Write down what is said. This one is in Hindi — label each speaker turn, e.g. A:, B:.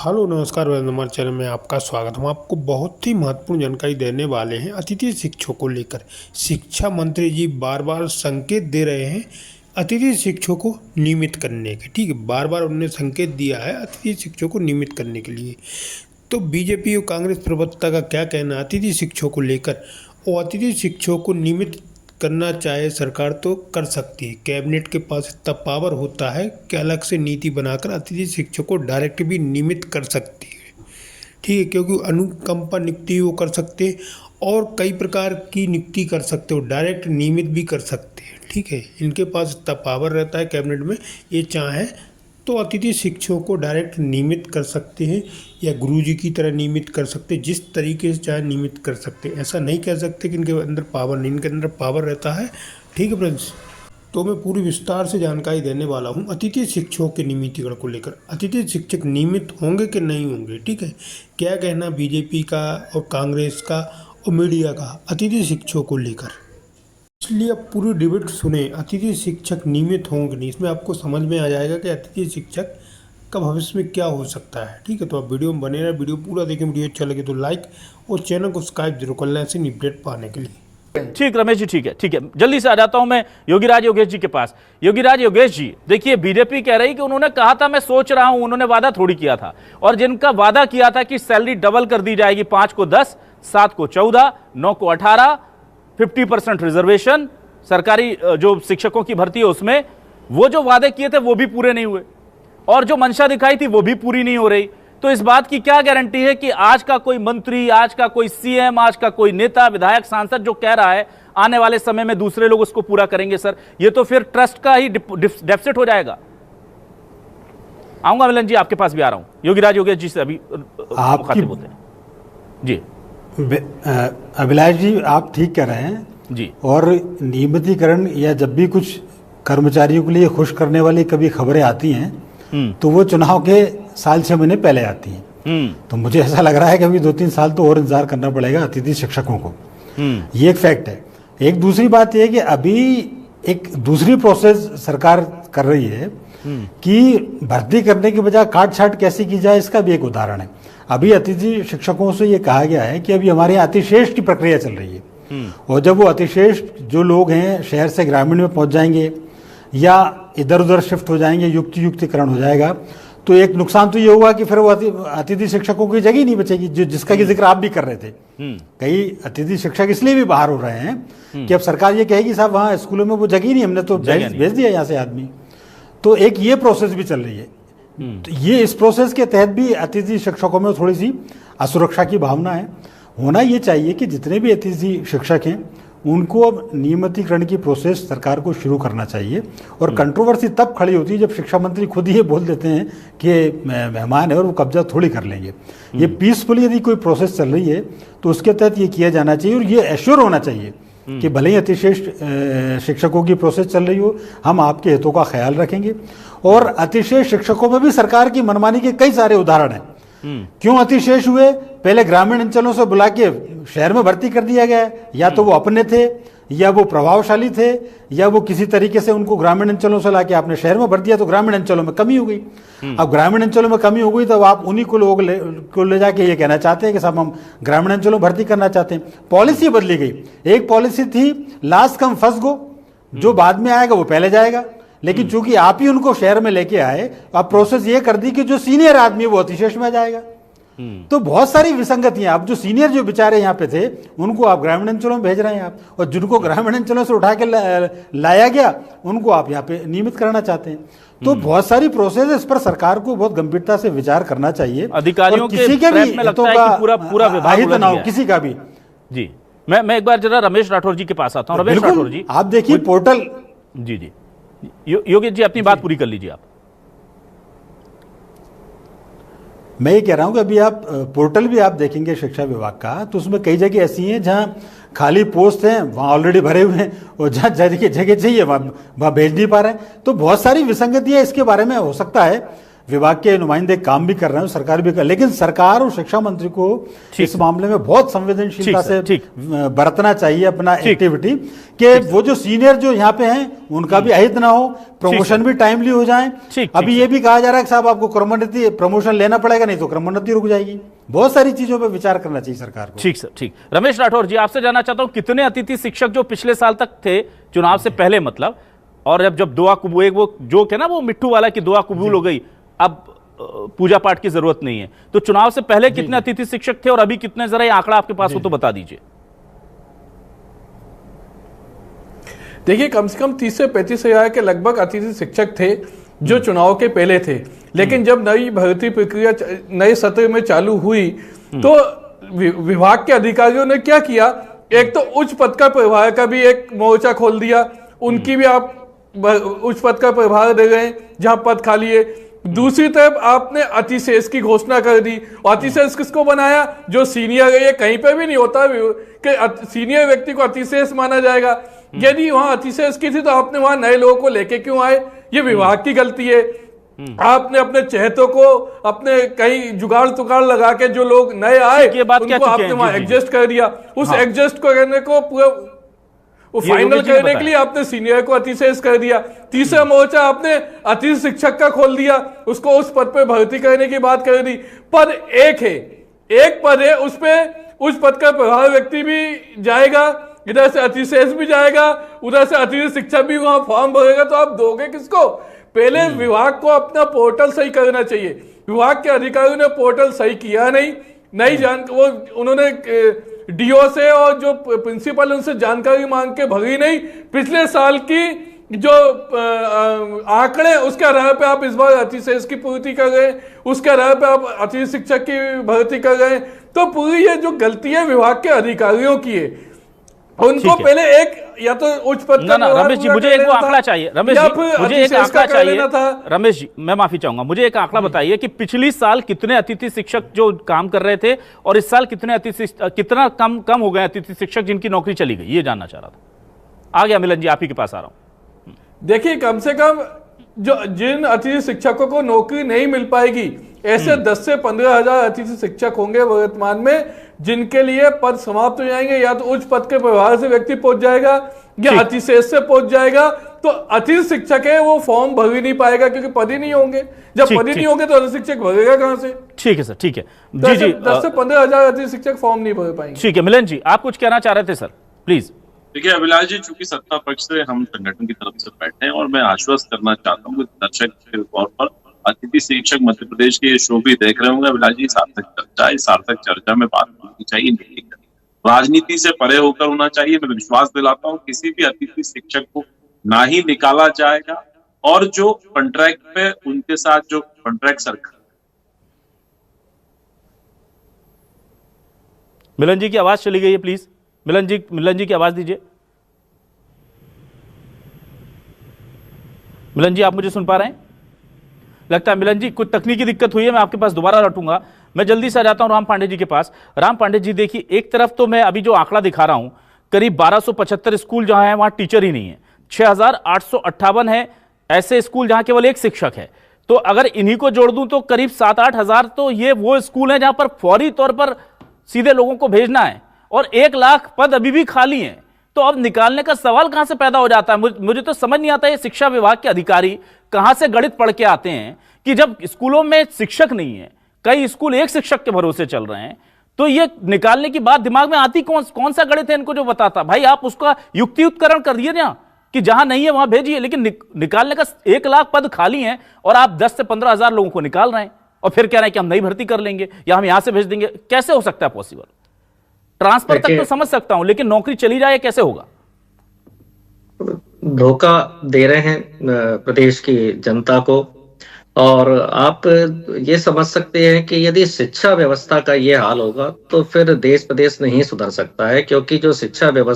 A: हेलो नमस्कार हमारे चैनल में आपका स्वागत। हम आपको बहुत ही महत्वपूर्ण जानकारी देने वाले हैं अतिथि शिक्षकों को लेकर। शिक्षा मंत्री जी बार बार संकेत दे रहे हैं अतिथि शिक्षकों को नियमित करने के। ठीक है, बार बार उन्होंने संकेत दिया है अतिथि शिक्षकों को नियमित करने के लिए। तो बीजेपी और कांग्रेस प्रवक्ता का क्या कहना है अतिथि शिक्षकों को लेकर? और अतिथि शिक्षकों को नियमित करना चाहे सरकार तो कर सकती है। कैबिनेट के पास इतना पावर होता है कि अलग से नीति बनाकर अतिथि शिक्षकों को डायरेक्ट भी नियमित कर सकती है। ठीक है, क्योंकि अनुकंपा नियुक्ति वो कर सकते हैं और कई प्रकार की नियुक्ति कर सकते हो, डायरेक्ट नियमित भी कर सकते हैं। ठीक है, इनके पास इतना पावर रहता है कैबिनेट में, ये चाहे तो अतिथि शिक्षकों को डायरेक्ट नियमित कर सकते हैं या गुरुजी की तरह नियमित कर सकते हैं, जिस तरीके से चाहे नियमित कर सकते हैं। ऐसा नहीं कह सकते कि इनके अंदर पावर नहीं, इनके अंदर पावर रहता है। ठीक है फ्रेंड्स, तो मैं पूरी विस्तार से जानकारी देने वाला हूं अतिथि शिक्षकों के नियमितीकरण को लेकर। अतिथि शिक्षक नियमित होंगे कि नहीं होंगे? ठीक है, क्या कहना बीजेपी का और कांग्रेस का और मीडिया का अतिथि शिक्षकों को लेकर, इसलिए आप पूरी डिबेट सुने। अतिथि शिक्षक नियमित होंगे नहीं, इसमें आपको समझ में आ जाएगा कि अतिथि शिक्षक का भविष्य में क्या हो सकता है। ठीक है, तो आप वीडियो में बने रहे, वीडियो पूरा देखें। वीडियो अच्छा लगे तो लाइक और चैनल को सब्सक्राइब जरूर कर लें ऐसे अपडेट पाने के लिए।
B: ठीक रमेश जी, ठीक है, जल्दी से आ जाता हूं मैं योगीराज योगेश जी के पास। योगीराज योगेश जी, देखिए बीजेपी कह रही कि उन्होंने कहा था मैं सोच रहा हूं, उन्होंने वादा थोड़ी किया था। और जिनका वादा किया था कि सैलरी डबल कर दी जाएगी, 5 को 10, 7 को 14, 9 को 18, 50% रिजर्वेशन, सरकारी जो शिक्षकों की भर्ती है उसमें, वो जो वादे किए थे वो भी पूरे नहीं हुए और जो मंशा दिखाई थी वो भी पूरी नहीं हो रही। तो इस बात की क्या गारंटी है कि आज का कोई मंत्री, आज का कोई सीएम, आज का कोई नेता, विधायक, सांसद जो कह रहा है आने वाले समय में दूसरे लोग उसको पूरा करेंगे? सर, ये तो फिर ट्रस्ट का ही डेफिसिट हो जाएगा। आऊंगा मिलन जी, आपके पास भी आ रहा हूं। योगीराज योगेश जी से अभी मुखातिब होते हैं जी।
C: अभिलाष जी, आप ठीक कह रहे हैं
B: जी। और
C: नियमितीकरण या जब भी कुछ कर्मचारियों के लिए खुश करने वाली कभी खबरें आती हैं तो वो चुनाव के साल 6 महीने पहले आती हैं। तो मुझे ऐसा लग रहा है कि अभी 2-3 साल तो और इंतजार करना पड़ेगा अतिथि शिक्षकों को। ये एक फैक्ट है। एक दूसरी बात यह है कि अभी एक दूसरी प्रोसेस सरकार कर रही है कि भर्ती करने के बजाय काट छाट कैसे की जाए, इसका भी एक उदाहरण है। अभी अतिथि शिक्षकों से ये कहा गया है कि अभी हमारे यहाँ अतिश्रेष्ठ की प्रक्रिया चल रही है और जब वो अतिश्रेष्ठ जो लोग हैं शहर से ग्रामीण में पहुंच जाएंगे या इधर उधर शिफ्ट हो जाएंगे, युक्तिकरण हो जाएगा, तो एक नुकसान तो ये होगा कि फिर वो अतिथि शिक्षकों की जगह नहीं बचेगी, जिसका कि जिक्र आप भी कर रहे थे। कई अतिथि शिक्षक इसलिए भी बाहर हो रहे हैं कि अब सरकार ये कहेगी साहब वहाँ स्कूलों में वो जगह नहीं, हमने तो भेज दिया यहाँ से आदमी। तो एक ये प्रोसेस भी चल रही है। तो ये इस प्रोसेस के तहत भी अतिथि शिक्षकों में थोड़ी सी असुरक्षा की भावना है। होना ये चाहिए कि जितने भी अतिथि शिक्षक हैं उनको अब नियमितीकरण की प्रोसेस सरकार को शुरू करना चाहिए। और कंट्रोवर्सी तब खड़ी होती है जब शिक्षा मंत्री खुद ही ये बोल देते हैं कि मेहमान है और वो कब्जा थोड़ी कर लेंगे। ये पीसफुली यदि कोई प्रोसेस चल रही है तो उसके तहत ये किया जाना चाहिए और ये एश्योर होना चाहिए कि भले ही अतिश्रेष्ठ शिक्षकों की प्रोसेस चल रही हो, हम आपके हितों का ख्याल रखेंगे। और अतिश्रेष्ठ शिक्षकों में भी सरकार की मनमानी के कई सारे उदाहरण हैं। क्यों अतिशेष हुए? पहले ग्रामीण अंचलों से बुला के शहर में भर्ती कर दिया गया। या तो वो अपने थे या वो प्रभावशाली थे या वो किसी तरीके से उनको ग्रामीण अंचलों से लाके आपने शहर में भर दिया, तो ग्रामीण अंचलों में कमी हो गई। अब ग्रामीण अंचलों में कमी हो गई तो आप उन्हीं को लोग को ले जाके ये कहना चाहते हैं कि साहब हम ग्रामीण अंचलों में भर्ती करना चाहते हैं। पॉलिसी बदली गई। एक पॉलिसी थी लास्ट कम फर्स्ट गो, जो बाद में आएगा वो पहले जाएगा। लेकिन चूंकि आप ही उनको शहर में लेके आए, अब प्रोसेस ये कर दी कि जो सीनियर आदमी है वो अतिशेष में जाएगा। तो बहुत सारी विसंगतियां। अब जो सीनियर जो बेचारे यहाँ पे थे उनको आप ग्रामीण अंचलों में भेज रहे हैं आप, और जिनको ग्रामीण अंचलों से उठा के लाया गया उनको आप यहाँ पे नियमित करना चाहते हैं। तो बहुत सारी प्रोसेस है, इस पर सरकार को बहुत गंभीरता से विचार करना चाहिए।
B: अधिकारियों
C: किसी के भी
B: पूरा विभाग
C: ना हो, किसी का भी।
B: जी, मैं एक बार जरा रमेश राठौर जी के पास आता हूँ। रमेश राठौर जी,
C: आप देखिए पोर्टल।
B: जी योगेश जी, अपनी बात पूरी कर लीजिए आप।
C: मैं ये कह रहा हूं कि अभी आप पोर्टल भी आप देखेंगे शिक्षा विभाग का, तो उसमें कई जगह ऐसी हैं जहां खाली पोस्ट हैं, वहां ऑलरेडी भरे हुए हैं, और जहां जगह चाहिए वहां भेज नहीं पा रहे हैं। तो बहुत सारी विसंगतियां इसके बारे में हो सकता है विभाग के नुमाइंदे काम भी कर रहे हैं, सरकार भी कर, लेकिन सरकार और शिक्षा मंत्री को इस मामले में बहुत संवेदनशीलता से बरतना चाहिए अपना एक्टिविटी, कि वो जो सीनियर जो यहाँ पे हैं उनका भी अहित ना हो, प्रमोशन भी टाइमली हो जाए। अभी ये भी कहा जा रहा है कि साहब आपको क्रमोन्नति प्रमोशन लेना पड़ेगा, नहीं तो क्रमोन्नति रुक जाएगी। बहुत सारी चीजों पर विचार करना चाहिए सरकार को।
B: ठीक सर, ठीक। रमेश राठौर जी, आपसे जानना चाहता हूं, कितने अतिथि शिक्षक जो पिछले साल तक थे, चुनाव से पहले मतलब, और जब दुआ कबूल, एक वो जोक है ना वो मिट्टू वाला की दुआ कबूल हो गई, अब पूजा पाठ की जरूरत नहीं है, तो चुनाव से पहले कितने अतिथि शिक्षक थे और अभी कितने, जरा ये आंकड़ा आपके पास हो तो बता दीजिए।
D: देखिए, कम से कम 30 से 35 हजार के लगभग अतिथि शिक्षक थे जो चुनाव के पहले थे, लेकिन जब नई भर्ती प्रक्रिया नए सत्र में चालू हुई तो विभाग के अधिकारियों ने क्या किया, एक तो उच्च पद का प्रभार का भी एक मोर्चा खोल दिया, उनकी भी आप उच्च पद का प्रभार दे रहे हैं जहां पद खाली है। दूसरी तरफ आपने अतिशेष की घोषणा कर दी, और अतिशेष किसको बनाया, जो सीनियर है। ये कहीं पे भी नहीं होता कि सीनियर व्यक्ति को अतिशेष माना जाएगा। यदि वहां अतिशेष की थी तो आपने वहां नए लोगों को लेके क्यों आए, ये विभाग की गलती है। आपने अपने चहेतों को अपने कहीं जुगाड़ तुगाड़ लगा के जो लोग नए आए उनको आपने वहां एडजस्ट कर दिया। उस एडजस्ट करने को पूरा फाइनल करने के लिए आपने सीनियर को अतिशेष कर दिया। तीसरा मोर्चा आपने अतिथि शिक्षक का खोल दिया, उसको उस पद पे भर्ती करने की बात कर दी। पद एक है, एक पद है, उस पे उस पद का प्रभाव व्यक्ति भी जाएगा, इधर से अतिशेष भी जाएगा, उधर से अतिथि शिक्षक भी वहां फॉर्म भरेगा, तो आप दोगे किसको? पहले विभाग को अपना पोर्टल सही करना चाहिए। विभाग के अधिकारियों ने पोर्टल सही किया नहीं जान, वो उन्होंने डीओ से और जो प्रिंसिपल उनसे जानकारी मांग के भरी नहीं। पिछले साल की जो आंकड़े उसके आधार पे आप इस बार अतिशेष की पूर्ति कर गए, उसके आधार पे आप अतिथि शिक्षक की भर्ती कर गए, तो पूरी ये जो गलती है विभाग के अधिकारियों की है। उनको पहले एक या तो उच्च पद का
B: रमेश जी, मुझे एक आंकड़ा चाहिए। रमेश जी, मुझे एक आंकड़ा चाहिए। रमेश जी, मैं माफी चाहूंगा, मुझे एक आंकड़ा बताइए कि पिछली साल कितने अतिथि शिक्षक जो काम कर रहे थे और इस साल कितना कम हो गए अतिथि शिक्षक जिनकी नौकरी चली गई, ये जानना चाह रहा था। आ गया मिलन जी, आप ही के पास आ रहा हूं।
D: देखिए, कम से कम जो जिन अतिथि शिक्षकों को नौकरी नहीं मिल पाएगी, ऐसे 10 से 15 हजार अतिथि शिक्षक होंगे वर्तमान में, जिनके लिए पद समाप्त हो जाएंगे। या तो उच्च पद के प्रभार से व्यक्ति पहुंच जाएगा या अतिशेष से पहुंच जाएगा, तो अतिथि शिक्षक है वो फॉर्म भर ही नहीं पाएगा क्योंकि पद ही नहीं होंगे। जब पद ही नहीं होंगे तो अतिथि शिक्षक भरेगा कहां से?
B: ठीक है सर, ठीक है जी जी।
D: 10 से 15 हजार अतिथि शिक्षक फॉर्म नहीं भर पाएंगे।
B: ठीक है, मिलन जी, आप कुछ कहना चाह रहे थे सर, प्लीज।
E: देखिए अभिलाष जी, चूंकि सत्ता पक्ष से हम संगठन की तरफ से बैठे हैं और मैं आश्वस्त करना चाहता हूँ कि दर्शक के तौर पर अतिथि शिक्षक मध्य प्रदेश के शो भी देख रहे होंगे। अभिलाष जी, सार्थक चर्चा में बात होनी चाहिए, राजनीति से परे होकर होना चाहिए। मैं विश्वास दिलाता हूँ किसी भी अतिथि शिक्षक को ना ही निकाला जाएगा, और जो कॉन्ट्रैक्ट पे उनके साथ जो कॉन्ट्रैक्ट सरकार।
B: मिलन जी की आवाज चली गई है, प्लीज मिलन जी की आवाज दीजिए। मिलन जी, आप मुझे सुन पा रहे हैं? लगता है मिलन जी कुछ तकनीकी दिक्कत हुई है, मैं आपके पास दोबारा लौटूंगा। मैं जल्दी से आ जाता हूं राम पांडे जी के पास। राम पांडे जी, देखिए, एक तरफ तो मैं अभी जो आंकड़ा दिखा रहा हूं, करीब 1275 स्कूल जहां है वहां टीचर ही नहीं है, 6858 है ऐसे स्कूल जहां केवल एक शिक्षक है। तो अगर इन्हीं को जोड़ दूं तो करीब 7-8 हजार तो ये वो स्कूल हैं जहां पर फौरी तौर पर सीधे लोगों को भेजना है, और 1 लाख पद अभी भी खाली हैं। तो अब निकालने का सवाल कहां से पैदा हो जाता है? मुझे तो समझ नहीं आता ये शिक्षा विभाग के अधिकारी कहां से गणित पढ़ के आते हैं कि जब स्कूलों में शिक्षक नहीं है, कई स्कूल एक शिक्षक के भरोसे चल रहे हैं, तो ये निकालने की बात दिमाग में आती कौन सा गणित है इनको जो बताता? भाई आप उसका युक्तियुक्तकरण कर दिए ना कि जहां नहीं है वहां भेजिए, लेकिन निकालने का 1 लाख पद खाली हैं और आप 10 से 15 हजार लोगों को निकाल रहे हैं और फिर कह रहे हैं कि हम नई भर्ती कर लेंगे या हम यहां से भेज देंगे। कैसे हो सकता है पॉसिबल? ट्रांसफर तक तो समझ सकता हूं, लेकिन नौकरी चली जाए कैसे होगा?
F: धोखा दे रहे हैं प्रदेश की जनता को। और आप ये समझ सकते हैं कि यदि शिक्षा व्यवस्था का ये हाल होगा तो फिर देश प्रदेश नहीं सुधर सकता है, क्योंकि जो शिक्षा व्यवस्था